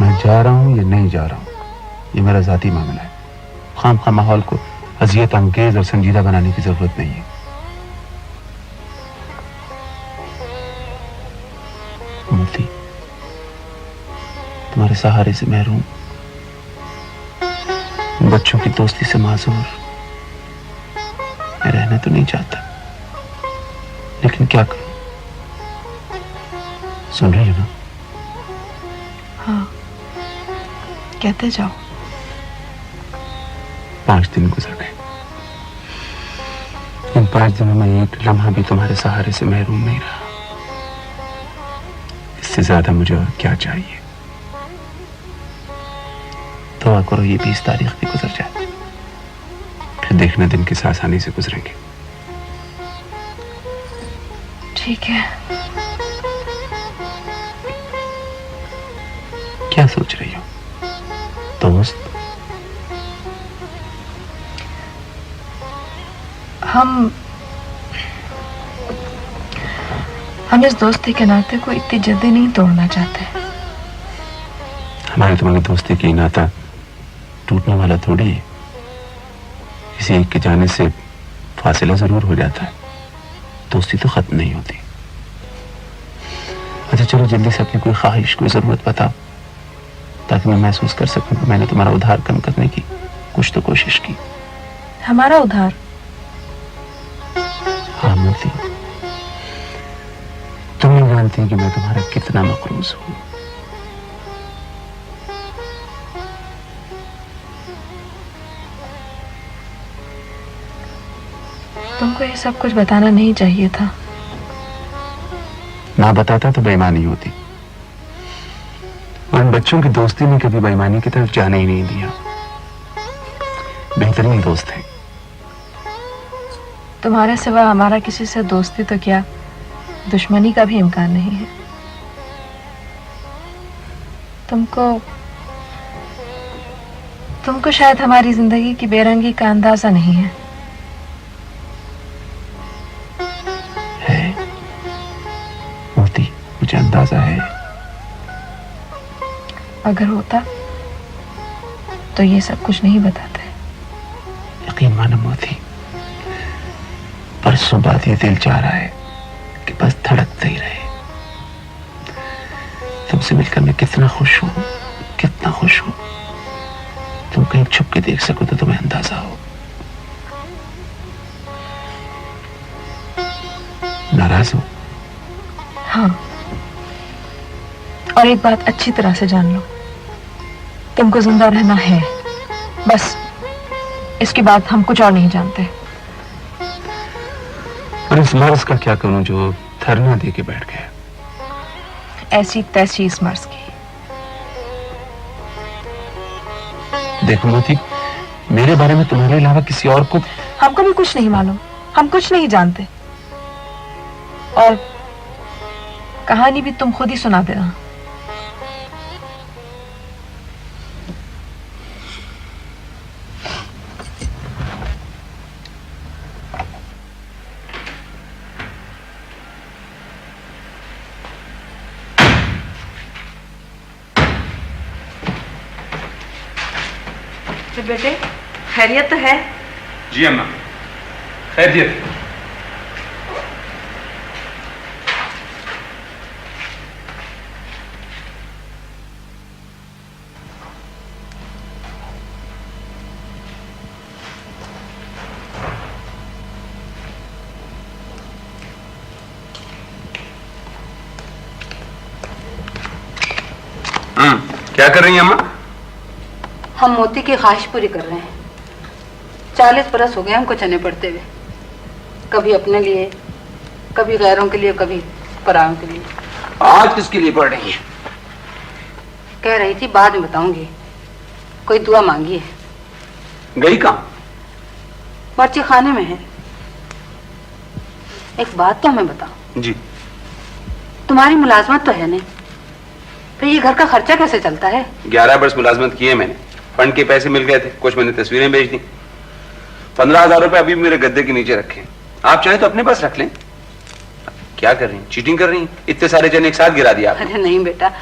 मैं जा रहा हूँ या नहीं जा रहा हूँ, ये मेरा जाती मामला है। खामखा माहौल को अजियत अंगेज और संजीदा बनाने की जरूरत नहीं है। मूर्ति, तुम्हारे सहारे से महरूम, बच्चों की दोस्ती से माजूर मैं रहना तो नहीं चाहता, लेकिन क्या करूं? सुन रही हो ना? हाँ, कहते जाओ। 5 दिन गुजर गए। इन 5 दिनों में एक लम्हा भी तुम्हारे सहारे से महरूम नहीं रहा। इससे ज्यादा मुझे और क्या चाहिए? दुआ करो ये 20 तारीख भी गुजर जाए, फिर देखना दिन किस आसानी से गुजरेंगे। ठीक है। क्या सोच रही हो दोस्त? हम इस दोस्ती के नाते को इतनी जल्दी नहीं तोड़ना चाहते। हमारी तुम्हारी दोस्ती की नाता टूटने वाला थोड़ी है। किसी एक के जाने से फासिला जरूर हो जाता है, दोस्ती तो खत्म नहीं होती। अच्छा चलो जल्दी से अपनी कोई ख्वाहिश, कोई जरूरत बताओ, ताकि मैं महसूस कर सकूं कि मैंने तुम्हारा उधार कम करने की कुछ तो कोशिश की। हमारा उधार? हाँ मूर्ति, तुम नहीं जानती कि मैं तुम्हारा कितना मकरूज हूं। तुमको ये सब कुछ बताना नहीं चाहिए था। ना बताता तो बेईमानी होती, और इन बच्चों की दोस्ती ने कभी बेईमानी की तरफ जाने ही नहीं दिया। बेहतरीन दोस्त हैं। तुम्हारे सिवा हमारा किसी से दोस्ती तो क्या, दुश्मनी का भी इम्कान नहीं है। तुमको शायद हमारी जिंदगी की बेरंगी का अंदाजा नहीं है। मूर्ति, मुझे अंदाजा है। अगर होता तो ये सब कुछ नहीं बताते। यकीन मानो मूर्ति, परसों बाद ये दिल चाह रहा है कि बस धड़कते ही रहे। तुमसे मिलकर मैं कितना खुश हूं, कितना खुश हूं। तुम कहीं छुप के देख सको तो तुम्हें अंदाजा हो। नाराज हो? हाँ, और एक बात अच्छी तरह से जान लो, तुमको जिंदा रहना है, बस। इसके बाद हम कुछ और नहीं जानते। और इस मर्ज का क्या करूं जो धरना दे के बैठ गया? ऐसी तैसी इस मर्ज की। देखो मोती, मेरे बारे में तुम्हारे अलावा किसी और को हमको भी कुछ नहीं मालूम, हम कुछ नहीं जानते, और कहानी भी तुम खुद ही सुना देना। तो बेटे, खैरियत तो है? जी अम्मा, खैरियत। क्या कर रही हैं अम्मा? हम मोती की ख्वाहिश पूरी कर रहे हैं। 40 बरस हो गए हमको चने पड़ते हुए, कभी अपने लिए, कभी गैरों के लिए, कभी परायों के लिए। आज किसके लिए पढ़ रही हैं? कह रही थी बाद में बताऊंगी, कोई दुआ मांगी है। गई कहाँ? पर्ची खाने में है। एक बात तो हमें बताओ जी। तुम्हारी मुलाजमत तो है नहीं, तो ये घर का खर्चा कैसे चलता है? 11 वर्ष मुलाजमत किए मैंने, फंड के पैसे मिल गए थे, कुछ मैंने तस्वीरें बेच दी। 15,000 रुपए अभी मेरे गद्दे के नीचे रखे हैं। आप चाहें तो अपने पास रख लें। क्या कर रही हैं? चीटिंग कर रही हैं? इतने सारे चने एक साथ गिरा दिया आपने। अरे नहीं बेटा,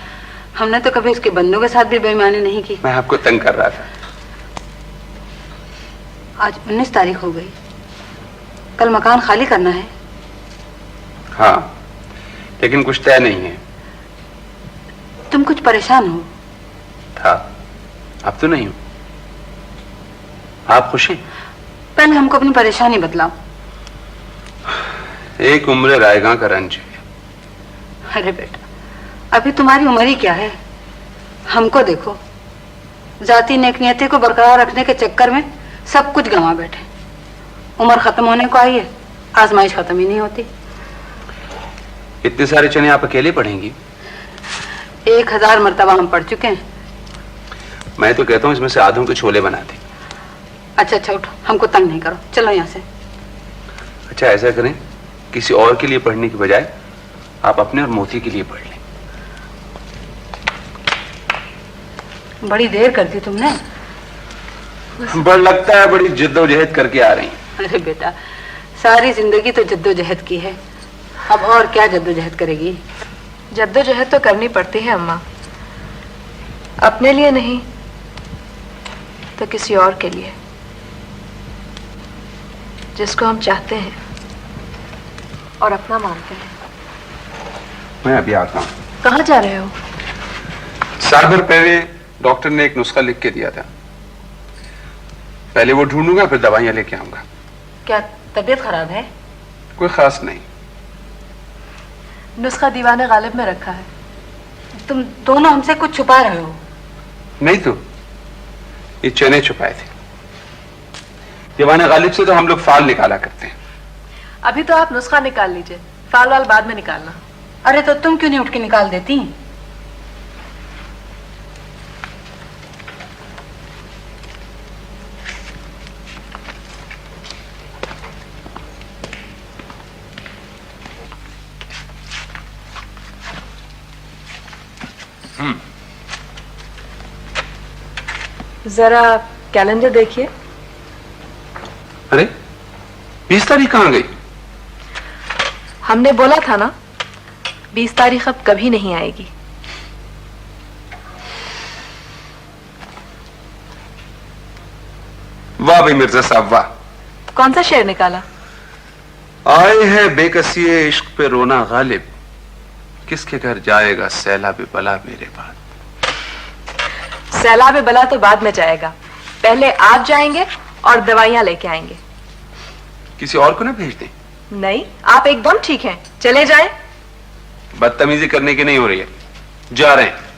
हमने तो कभी उसके बंदों के साथ भी बेईमानी नहीं की। मैं आपको तंग कर रहा था। आज 19 तारीख हो गई, कल मकान खाली करना है। हाँ, लेकिन कुछ तय नहीं है। तुम कुछ परेशान हो? था, अब तो नहीं हूं। आप खुश हैं? पहले हमको अपनी परेशानी बतलाओ। एक उम्र रायगा का रंज है। अरे बेटा, अभी तुम्हारी उम्र ही क्या है? हमको देखो, जाति नेकनियति को बरकरार रखने के चक्कर में सब कुछ गंवा बैठे। उम्र खत्म होने को आई है, आजमाइश खत्म ही नहीं होती। इतने सारे चने आप अकेले पढ़ेंगी? 1000 मर्तबा हम पढ़ चुके हैं। मैं तो कहता हूँ इसमें से आधों के छोले बना दें। अच्छा उठो, हमको तंग नहीं करो, चलो यहाँ से। अच्छा ऐसा करें, किसी और के लिए पढ़ने की बजाय आप अपने और मोती के लिए पढ़ लें। बड़ी देर कर दी तुमने। बड़ लगता है बड़ी जिद्दोजहद करके आ रही हैं। अरे बेटा, सारी जिंदगी तो जद्दोजहद की है, अब और क्या जद्दोजहद करेगी? जद्दोजहद तो करनी पड़ती है अम्मा, अपने लिए नहीं तो किसी और के लिए, जिसको हम चाहते हैं और अपना मानते हैं। मैं अभी आता हूँ। कहाँ जा रहे हो? साल भर पहले डॉक्टर ने एक नुस्खा लिख के दिया था, पहले वो ढूंढूंगा फिर दवाइयां लेके आऊंगा। क्या तबीयत खराब है? कोई खास नहीं। नुस्खा दीवाने गालिब में रखा है। तुम दोनों हमसे कुछ छुपा रहे हो। नहीं तो ये चने छुपाए थे। दीवाने गालिब से तो हम लोग फाल निकाला करते हैं। अभी तो आप नुस्खा निकाल लीजिए, फाल वाल बाद में निकालना। अरे तो तुम क्यों नहीं उठ के निकाल देती? जरा कैलेंडर देखिए। अरे 20 तारीख कहाँ गई? हमने बोला था ना 20 तारीख अब कभी नहीं आएगी। वाह भाई मिर्जा साहब वाह। कौन सा शेर निकाला? आए है बेकसिए इश्क पे रोना गालिब, किसके घर जाएगा सैलाब बला मेरे बाद। सैलाब बला तो बाद में जाएगा, पहले आप जाएंगे और दवाइयां लेके आएंगे। किसी और को ना भेज दें। नहीं, आप एकदम ठीक हैं, चले जाएं। बदतमीजी करने की नहीं हो रही है, जा रहे हैं।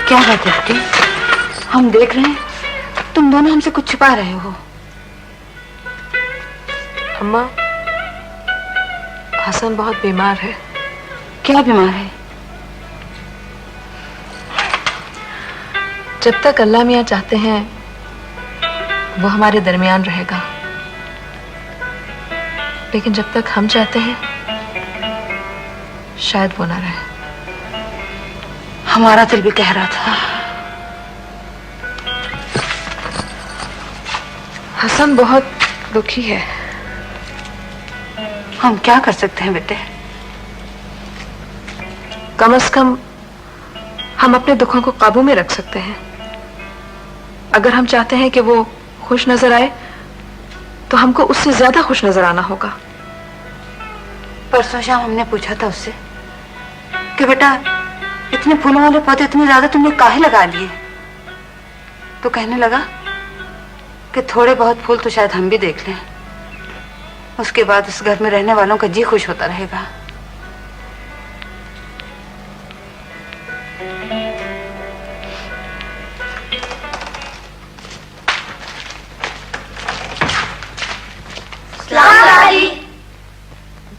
क्या बात है बेटी? हम देख रहे हैं तुम दोनों हमसे कुछ छुपा रहे हो। अम्मा, हसन बहुत बीमार है। क्या बीमार है? जब तक अल्लाह मियां चाहते हैं वो हमारे दरमियान रहेगा, लेकिन जब तक हम चाहते हैं शायद वो ना रहे। हमारा दिल भी कह रहा था। हसन बहुत दुखी है। हम क्या कर सकते हैं बेटे? कम से कम हम अपने दुखों को काबू में रख सकते हैं। अगर हम चाहते हैं कि वो खुश नजर आए तो हमको उससे ज्यादा खुश नजर आना होगा। परसों शाम हमने पूछा था उससे कि बेटा इतने फूलों वाले पौधे इतने ज्यादा तुमने काहे लगा लिए, तो कहने लगा कि थोड़े बहुत फूल तो शायद हम भी देख लें, उसके बाद इस घर में रहने वालों का जी खुश होता रहेगा।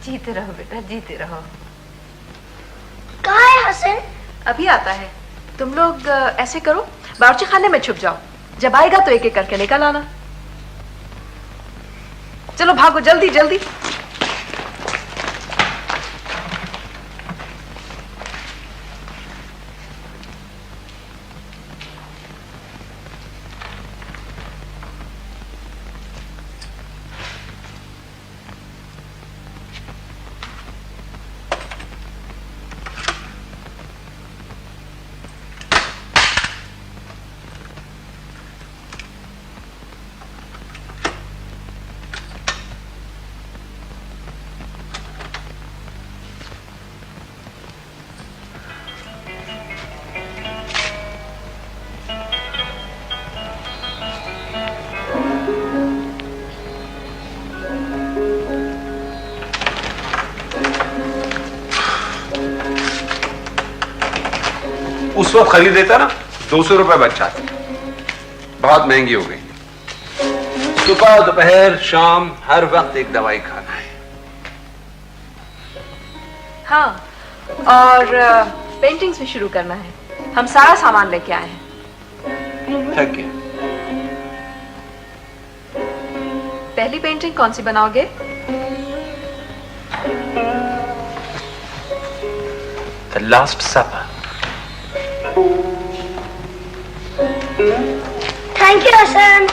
जीते रहो बेटा, जीते रहो। कहाँ है हसन? अभी आता है। तुम लोग ऐसे करो, बावर्ची खाने में छुप जाओ, जब आएगा तो एक एक करके निकल आना। चलो भागो, जल्दी जल्दी। उस वक्त खरीद देता ना 200 रुपए बच जाते, बहुत महंगी हो गई। सुबह दोपहर शाम हर वक्त एक दवाई खाना है। हाँ, और पेंटिंग्स भी शुरू करना है। हम सारा सामान लेके आए हैं। थक गया। पहली पेंटिंग कौन सी बनाओगे? The Last Supper। Thank you Hasan.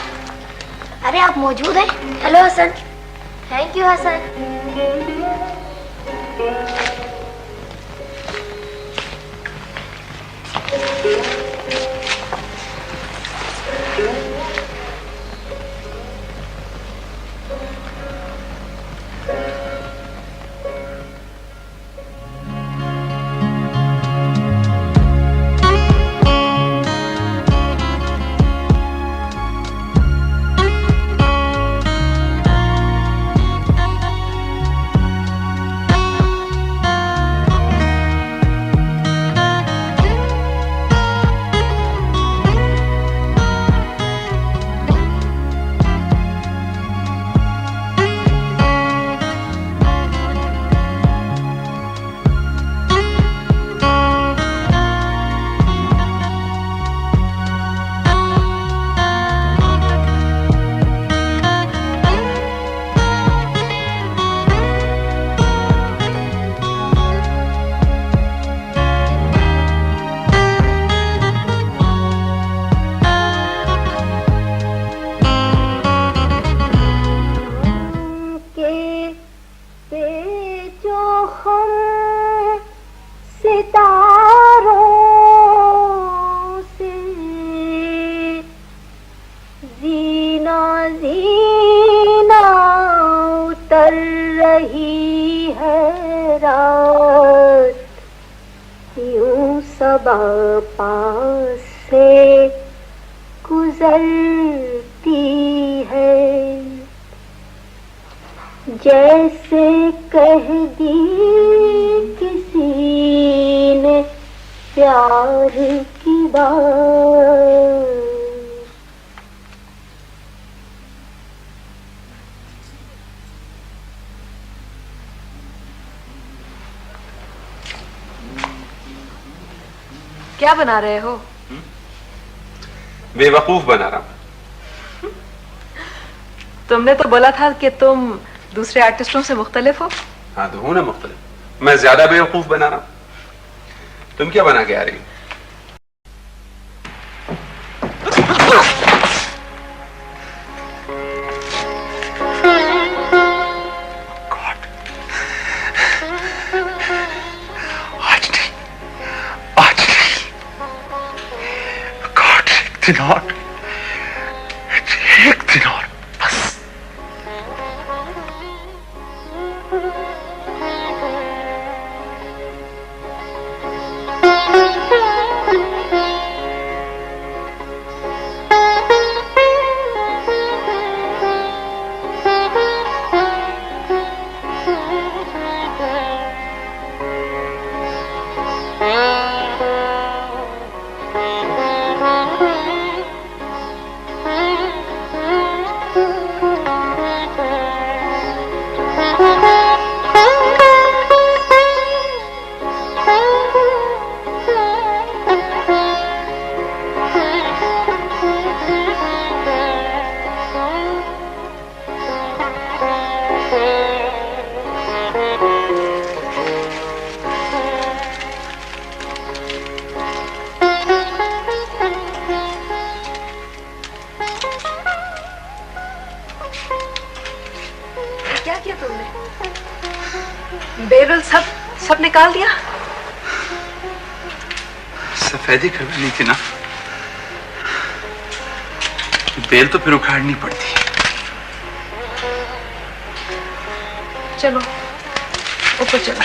अरे आप मौजूद हैं? Hello Hasan. Thank you Hasan. पास से गुजरती है, जैसे कह दी किसी ने प्यार की बात। क्या बना रहे हो? बेवकूफ बना रहा हूं। तुमने तो बोला था कि तुम दूसरे आर्टिस्टों से मुख्तलिफ हो। हाँ तो हूं ना मुख्तलिफ। मैं ज्यादा बेवकूफ बना रहा हूं। तुम क्या बना के आ रही हो? दिन और, एक दिन और बस। क्या किया तुमने? बेरल सब निकाल दिया? सफेदी करनी थी ना, बेल तो फिर उखाड़नी पड़ती। चलो ऊपर चलो।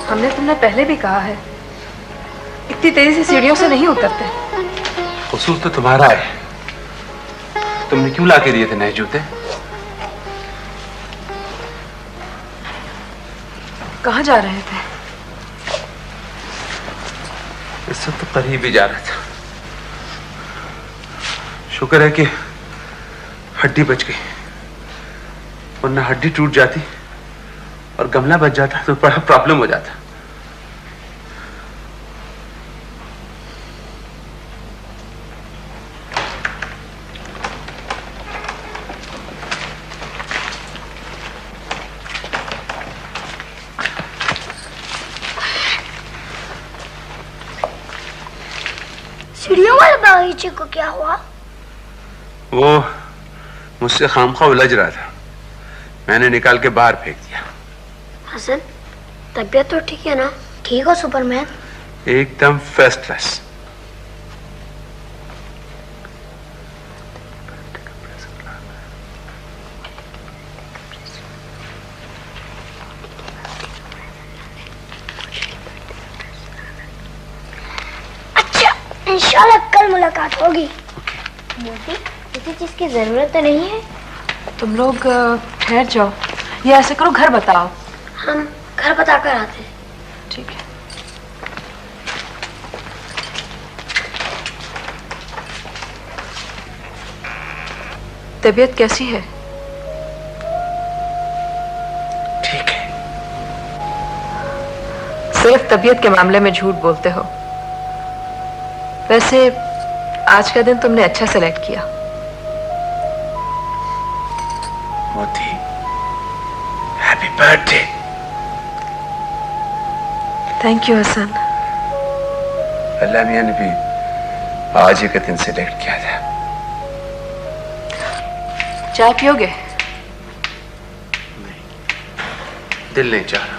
हमने तुमने पहले भी कहा है, इतनी तेजी से सीढ़ियों से नहीं उतरते। कसूर तो तुम्हारा है। तुमने क्यों लाके दिए थे नए जूते? कहाँ जा रहे थे? इससे तो करीब ही जा रहा था। शुक्र है कि हड्डी बच गई, वरना हड्डी टूट जाती और गमला बच जाता तो बड़ा प्रॉब्लम हो जाता। सीढ़ियों वाले बागीचे को क्या हुआ? वो मुझसे खामखा उलझ रहा था, मैंने निकाल के बाहर फेंक दिया। हसन, तबीयत तो ठीक है ना? ठीक हो सुपरमैन? एकदम फर्स्ट क्लास। अच्छा, इंशाल्लाह कल मुलाकात होगी। मोती, किसी चीज की जरूरत तो नहीं है? तुम लोग ठहर जाओ, या ऐसे करो घर बताओ। हम घर बता कर आते हैं। ठीक है। तबीयत कैसी है? ठीक है। सिर्फ तबीयत के मामले में झूठ बोलते हो। वैसे आज का दिन तुमने अच्छा सेलेक्ट किया। Moti, happy birthday. Thank you Hasan. Allah मियां ने भी आज ही का दिन सेलेक्ट किया था। चाय पियोगे? नहीं, दिल नहीं चाह रहा।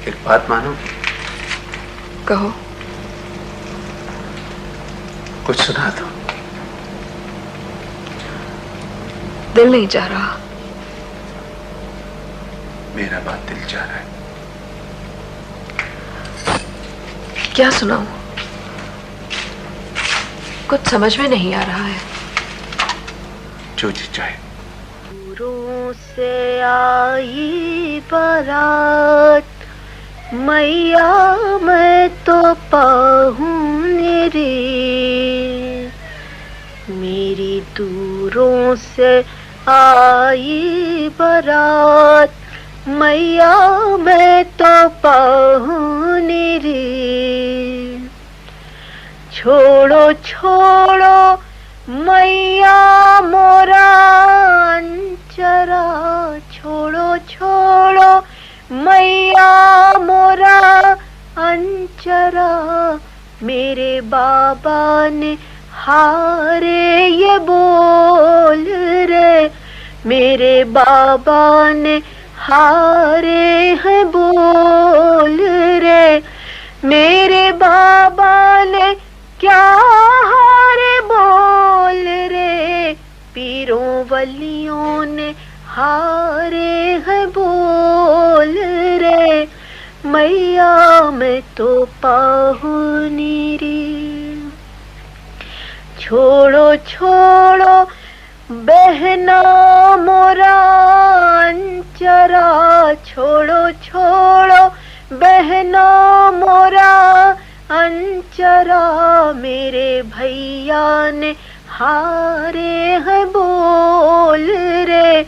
एक बात मानो? कहो। कुछ सुना दो। दिल नहीं चाह रहा। मेरा बात दिल चाह रहा है। क्या सुनाऊं? कुछ समझ में नहीं आ रहा है। जो जी चाहे। दूरों से आई बारात, मैया मैं तो पाहूँ रे, मेरी दूरों से आई बारात, मैया मैं तो पाहूँ रे। छोड़ो छोड़ो मैया मोरा अंचरा, छोड़ो छोड़ो मैया मोरा अंचरा, मेरे बाबा ने हारे ये बोल रे, मेरे बाबा ने हारे हैं बोल रे, मेरे बाबा ने क्या हारे बोल रे, पीरों वलियों ने हारे हैं बोल रे, मैया मैं तो पाहुनी रे। छोड़ो छोड़ो बहना मोरा अंचरा, छोड़ो छोड़ो बहना मोरा अंचरा, मेरे भैया ने हारे हैं बोल रे,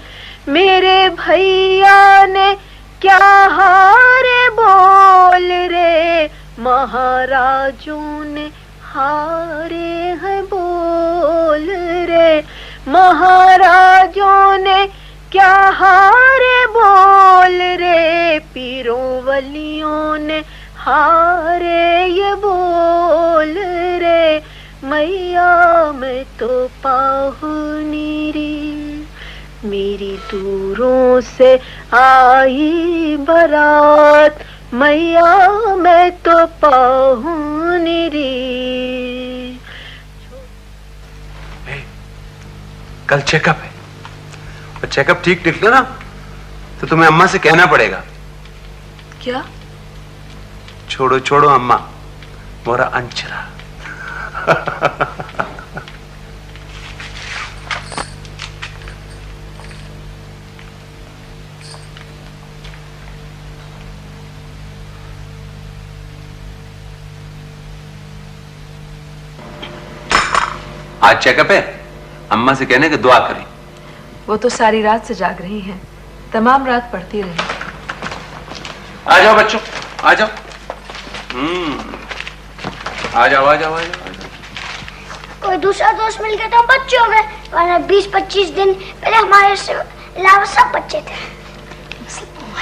मेरे भैया ने क्या हारे बोल रे, महाराजों ने हारे हैं बोल रे, महाराजों ने क्या हारे बोल रे, पीरों वलियों ने हारे ये बोल रे, मैया मैं तो पाहुनी रे, मेरी दूरों से आई बारात, मैया मैं तो पाहुनी रे। कल चेकअप है और चेकअप ठीक निकले ना तो तुम्हें अम्मा से कहना पड़ेगा। क्या? छोड़ो छोड़ो अम्मा मोरा अंचरा। आज चेकअप है, अम्मा से कहने की दुआ करें। वो तो सारी रात से जाग रही हैं, तमाम रात पढ़ती रही। आ जाओ बच्चों, आ जाओ। आ जाओ आ जाओ आ जाओ। कोई दूसरा दोस्त मिल गया तो हम बच्चे हो गए, वरना 20-25 दिन पहले हमारे से अलावा सब बच्चे थे।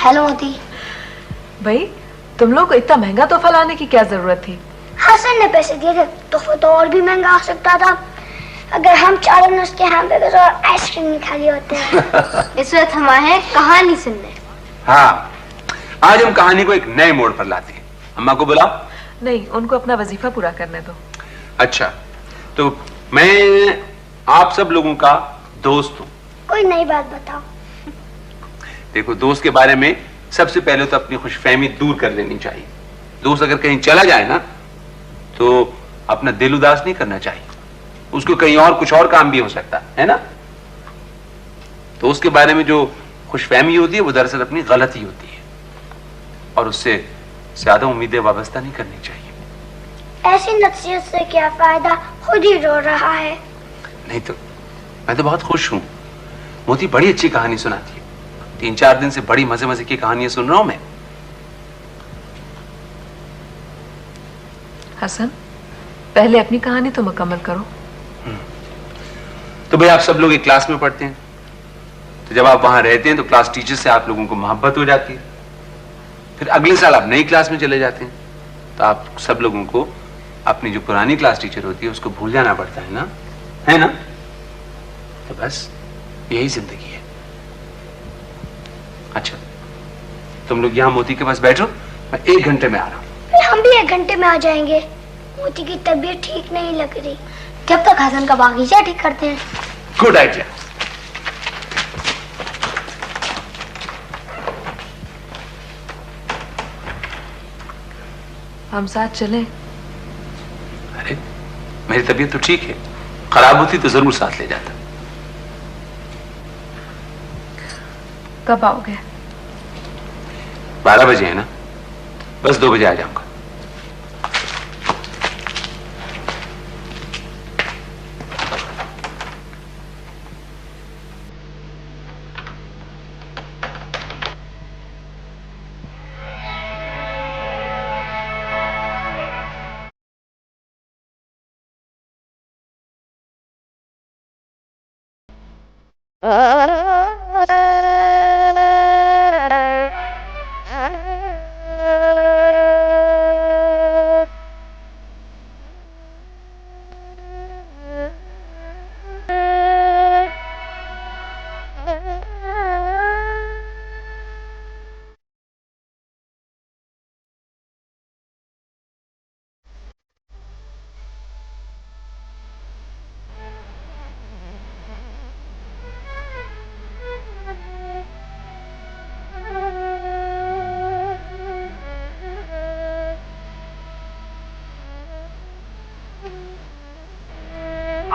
हेलो मोती। भाई तुम लोग को इतना महंगा तोहफा लाने की क्या जरूरत थी? हसन ने पैसे दिए थे, तोहफा तो और भी महंगा आ सकता था। अगर हम चारों नस्ते हैमबर्गर्स और आइसक्रीम नहीं खा लिए होते। इस वक्त हम आए हैं कहानी सुनने। हाँ, आज हम कहानी को एक नए मोड़ पर लाते हैं। अम्मा को बुलाओ। नहीं, उनको अपना वजीफा पूरा करने दो। अच्छा, तो मैं आप सब लोगों का दोस्त हूँ। कोई नई बात बताओ। देखो, दोस्त के बारे में सबसे पहले तो अपनी खुशफहमी दूर कर लेनी चाहिए। दोस्त अगर कहीं चला जाए ना तो अपना दिल उदास नहीं करना चाहिए, उसको कहीं और कुछ और काम भी हो सकता है ना। तो उसके बारे में जो खुशफहमी होती है वो दरअसल अपनी गलती होती है और उससे ज्यादा उम्मीदें वाबस्ता नहीं करनी चाहिए। ऐसी नसीहत से क्या फायदा, खुद ही रो रहा है। नहीं तो मैं तो बहुत खुश हूं। मोती बड़ी अच्छी कहानी सुनाती है। 3-4 दिन से बड़ी मजे मजे की कहानियां सुन रहा हूं मैं। हसन, पहले अपनी कहानी तो मुकम्मल करो। तो भाई, आप सब लोग एक क्लास में पढ़ते हैं, तो जब आप वहां रहते हैं तो क्लास टीचर से आप लोगों को मोहब्बत हो जाती है। फिर अगले साल आप नई क्लास में चले जाते हैं तो आप सब लोगों को अपनी जो पुरानी क्लास टीचर होती है उसको भूल जाना पड़ता है ना, है ना। तो बस यही जिंदगी है। अच्छा, तुम लोग यहां मोती के पास बैठो, मैं 1 घंटे में आ रहा हूं। हम भी 1 घंटे में आ जाएंगे। मोती की तबीयत ठीक नहीं लग रही। जब तक हसन का बागीचा ठीक करते हैं। Good idea. हम साथ चलें? अरे, मेरी तबीयत तो ठीक है, खराब होती तो जरूर साथ ले जाता। कब आओगे? 12 बजे है ना, बस 2 बजे आ जाऊंगा।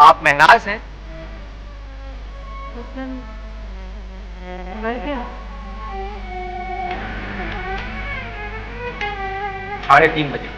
आप महंगास हैं? साढ़े 3 बजे।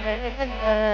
है